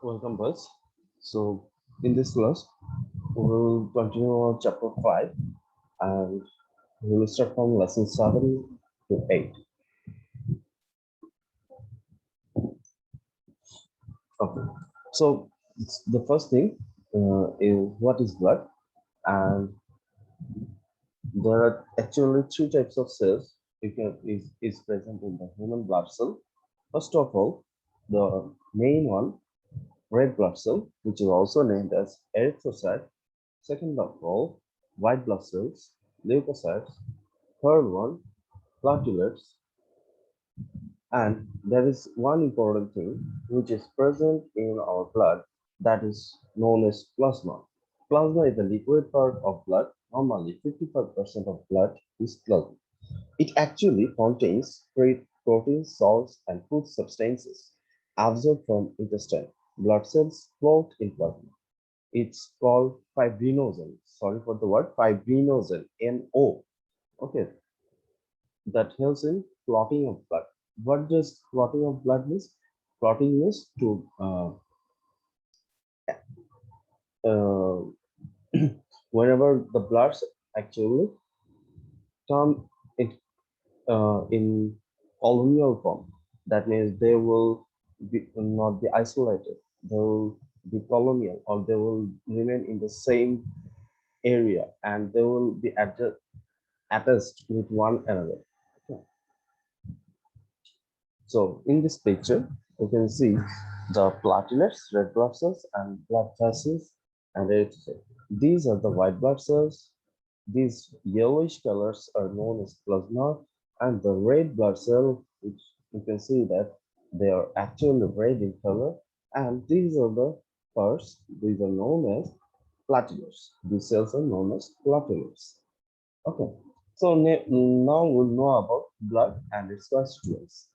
Welcome, boys. So, in this class, we will continue on chapter 5 and we will start from lesson 7 to 8. Okay. So, the first thing is what is blood, and there are actually three types of cells is present in the human blood cell. First of all, the main one, red blood cell, which is also named as erythrocyte. Second of all, white blood cells, leukocytes. Third one, platelets. And there is one important thing which is present in our blood that is known as plasma. Plasma is the liquid part of blood. Normally, 55% of blood is plasma. It actually contains proteins, salts, and food substances absorbed from intestine. Blood cells float in plasma. It's called fibrinogen. Sorry for the word fibrinogen. NO. Okay, that helps in clotting of blood. What does clotting of blood means? Clotting is to uh, whenever the bloods actually come in colonial form. That means they will not be isolated. They will be colonial, or they will remain in the same area, and they will be attached with one another. Okay. So in this picture, you can see the platelets, red blood cells, and blood vessels and erythrocytes. These are the white blood cells. These yellowish colors are known as plasma, and the red blood cell, which you can see that they are actually red in color, and these are the parts. These are known as platelets. These cells are known as platelets. Okay, so now we'll know about blood and its constituents.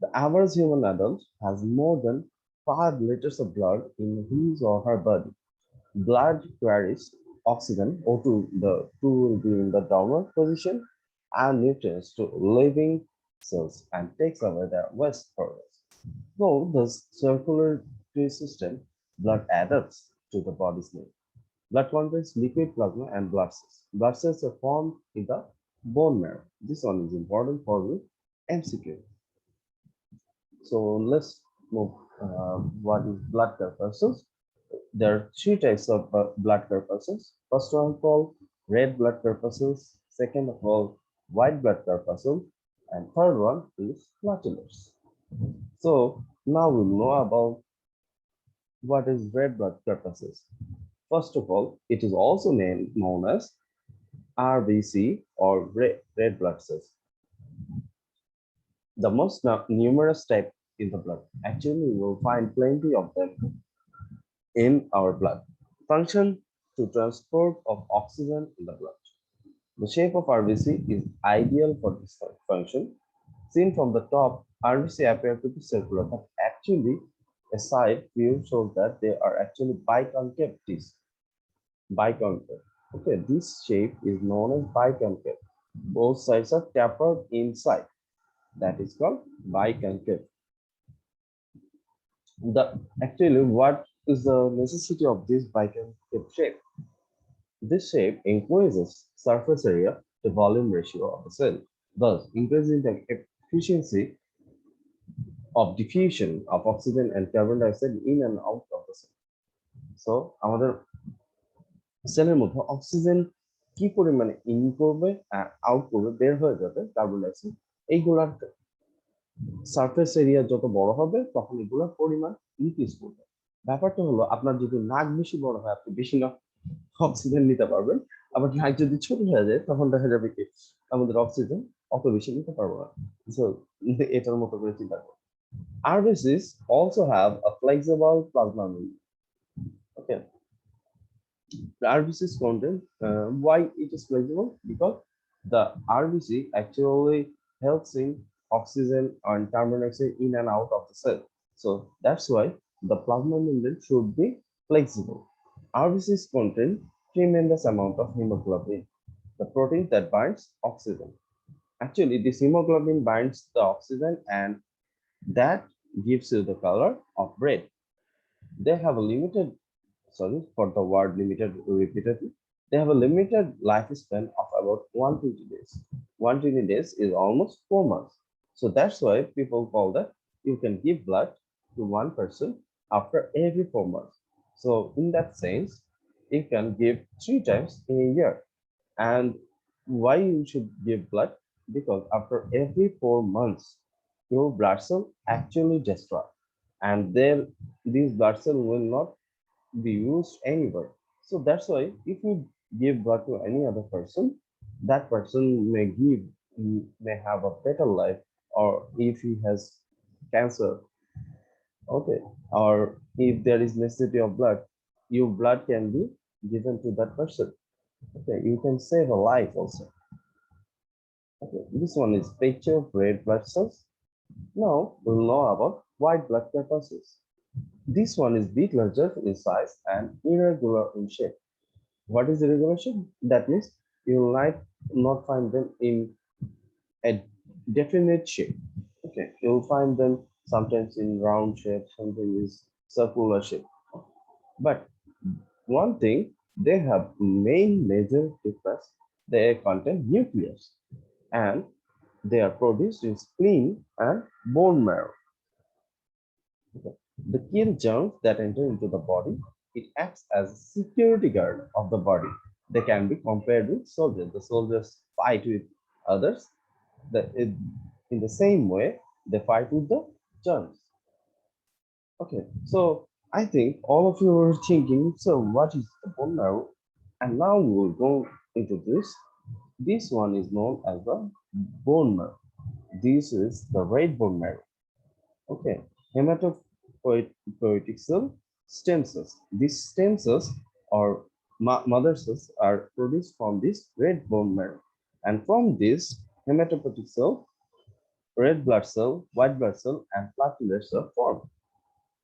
The average human adult has more than 5 liters of blood in his or her body. Blood carries oxygen, O2, the 2 will be in the downward position, and nutrients to living cells and takes away their waste products. So the circulatory system, blood adapts to the body's need. Blood contains liquid plasma and blood cells. Blood cells are formed in the bone marrow. This one is important for the MCQ. So let's move. What is blood corpuscles? There are three types of blood corpuscles. First one called red blood corpuscles. Second of all, white blood corpuscle, and third one is platelets. So now we know about what is red blood corpuscles. First of all, it is also known as RBC or red blood cells. The most numerous type in the blood. Actually, we will find plenty of them in our blood. Function to transport of oxygen in the blood. The shape of RBC is ideal for this function. Seen from the top, RBC appear to be circular, but actually a side view shows that they are actually biconcave disc. Biconcave. Okay, this shape is known as biconcave. Both sides are tapered inside. That is called biconcave. Actually, what is the necessity of this biconcave shape? This shape increases surface area to volume ratio of the cell, thus increasing the efficiency of diffusion of oxygen and carbon dioxide in and out of the cell. So আমাদের সেলের মধ্যে oxygen কি পরিমাণে in করবে আর out করবে বের হয়ে যাবে কার্বন ডাইঅক্সাইড, এইগুলার সারফেস এরিয়া যত বড় হবে তখন এগুলোর পরিমাণ ইনক্রিজ করবে। ব্যাপারটা হলো আপনার যদি নাক বেশি বড় হয় আপনি বেশি না অক্সিজেন নিতে পারবেন, আবার নাক যদি ছোট হয়ে যায় তখন দেখা যাবে কি আমাদের অক্সিজেন অত বেশি নিতে পারবো না। সো এটার মতো করে চিন্তা করুন। RBCs also have a flexible plasma membrane. Okay, the RBCs contain why it is flexible, because the RBC actually helps in oxygen and carbon dioxide in and out of the cell. So that's why the plasma membrane should be flexible. RBCs contain tremendous amount of hemoglobin, the protein that binds oxygen. Actually, this hemoglobin binds the oxygen and that gives you the color of red. They have a limited, sorry for the word limited repeatedly, they have a limited lifespan of about 120 days. 120 days is almost 4 months. So that's why people call that you can give blood to one person after every 4 months. So in that sense, you can give 3 times in a year. And why you should give blood? Because after every 4 months, your blood cell actually destroy, and then these blood cell will not be used anywhere. So that's why if you give blood to any other person, that person may have a better life, or if he has cancer, okay, or if there is necessity of blood, your blood can be given to that person. Okay, you can save a life also. Okay, this one is picture of red blood cells. Now we'll know about white blood corpuscles. This one is bit larger in size and irregular in shape. What is irregular shape? That means you will not find them in a definite shape. Okay, you'll find them sometimes in round shape, sometimes in circular shape. But one thing, they have main major difference. They contain nucleus and they are produced in spleen and bone marrow. Okay. The kill germs that enter into the body, it acts as a security guard of the body. They can be compared with soldiers. The soldiers fight with others. In the same way, they fight with the germs. Okay, so I think all of you are thinking, so what is the bone marrow? And now we will go into this. This one is known as the bone marrow. This is the red bone marrow. Okay, hematopoietic cell, stem cells. These stem cells or mother cells are produced from this red bone marrow. And from this hematopoietic cell, red blood cell, white blood cell, and platelets are formed.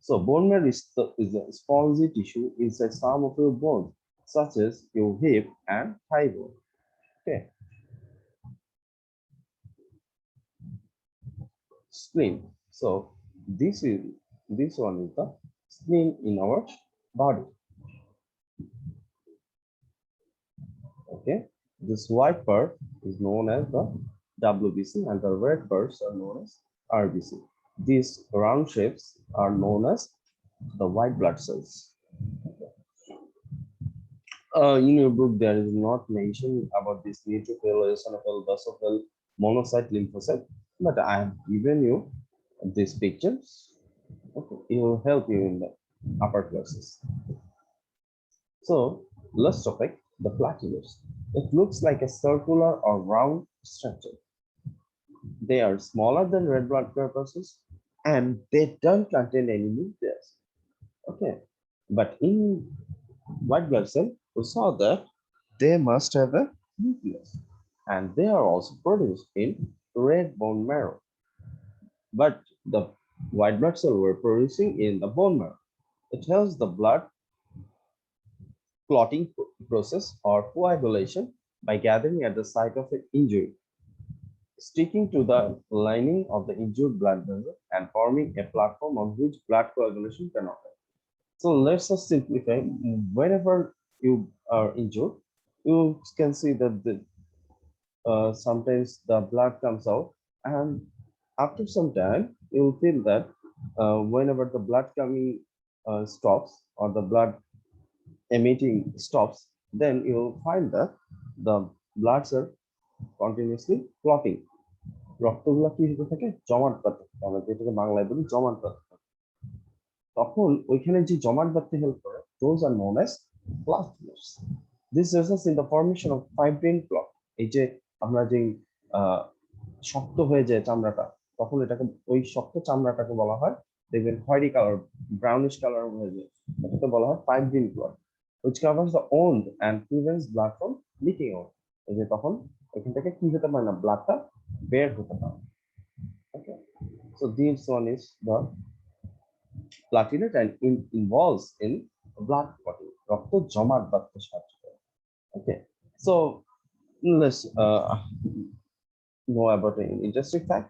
So bone marrow is a spongy tissue inside some of your bones, such as your hip and thigh bone. Okay, spleen. So this one is the spleen in our body. Okay, this white part is known as the WBC and the red parts are known as RBC. These round shapes are known as the white blood cells. In your book, there is not mention about this neutrophil, eosinophil, basophil, monocyte, lymphocyte, but I have given you these pictures. Okay, it will help you in the upper classes. So let's topic the platelets. It looks like a circular or round structure. They are smaller than red blood corpuscles and they don't contain any nucleus. Okay, but in white blood cell, we saw that they must have a nucleus and they are also produced in red bone marrow. But the white blood cell were producing in the bone marrow. It helps the blood clotting process or coagulation by gathering at the site of an injury, sticking to the lining of the injured blood vessel and forming a platform on which blood coagulation can occur. So let's just simplify. Whenever you are injured, you can see that sometimes the blood comes out, and after some time, you will feel that whenever the blood coming stops or the blood emitting stops, then you will find that the bloods are continuously clotting. রক্তগুলো কি হতে থাকে, জমাট বাঁধতে থাকে, আমরা যেটাকে বাংলায় বলি জমাট বাঁধতে থাকে। তখন ওইখানে যে জমাট বাঁধতে হেল্প করে, those are known as platelets. This results in the formation of fibrin clot. এই যে আমরা যে শক্ত হয়ে যায় চামড়াটা, তখন এটাকে ওই শক্ত চামড়াটাকে বলা হয়, দেখবেন খয়েরি কালার, ব্রাউনিশ কালার হয়ে যায়, এটাকে বলা হয় fibrin clot, which covers the wound and prevents blood from leaking out. এই যে তখন এখান থেকে কি হতে পারে না, ব্লাডটা বের হতে পারে। Okay, so this one is the platelet and involves in blood clotting, রক্ত জমাট বাঁধতে সাহায্য করে। Okay, so let's know about an interesting fact.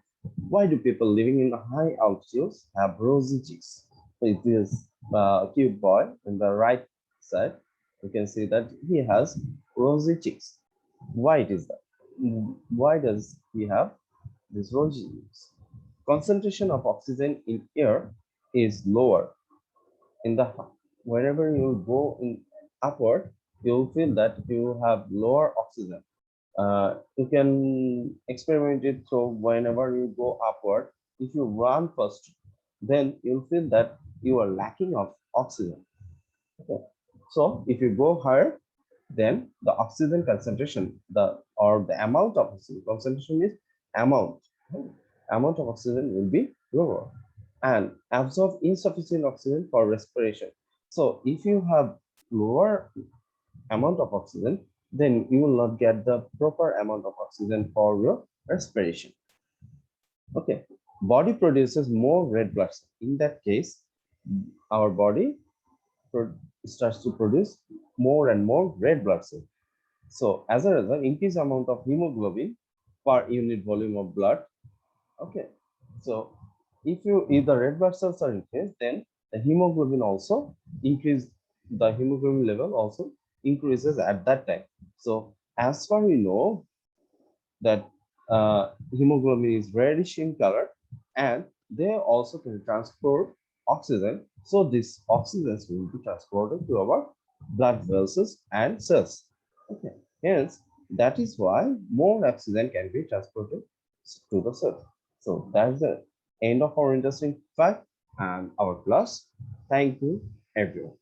Why do people living in high altitudes have rosy cheeks? It is a cute boy in the right side. You can see that he has rosy cheeks. Why it is that? Why does he have this rosy cheeks? Concentration of oxygen in air is lower in the wherever you go in upward, you'll feel that you have lower oxygen. You can experiment it. So whenever you go upward, if you run first, then you'll feel that you are lacking of oxygen. Okay. So if you go higher, then the oxygen concentration, the amount of oxygen concentration is amount. Amount of oxygen will be lower and absorb insufficient oxygen for respiration. So if you have lower amount of oxygen, then you will not get the proper amount of oxygen for your respiration. Okay, body produces more red blood cells. In that case, our body starts to produce more and more red blood cells. So as a result, increased amount of hemoglobin per unit volume of blood. Okay, so if the red blood cells are increased, then the hemoglobin also increase. The hemoglobin level also increases at that time. So as far we know that hemoglobin is reddish in color, and they also can transport oxygen. So this oxygen will be transported to our blood vessels and cells. Okay. Hence, that is why more oxygen can be transported to the cell. So that's the end of our interesting fact and our class. Thank you, everyone.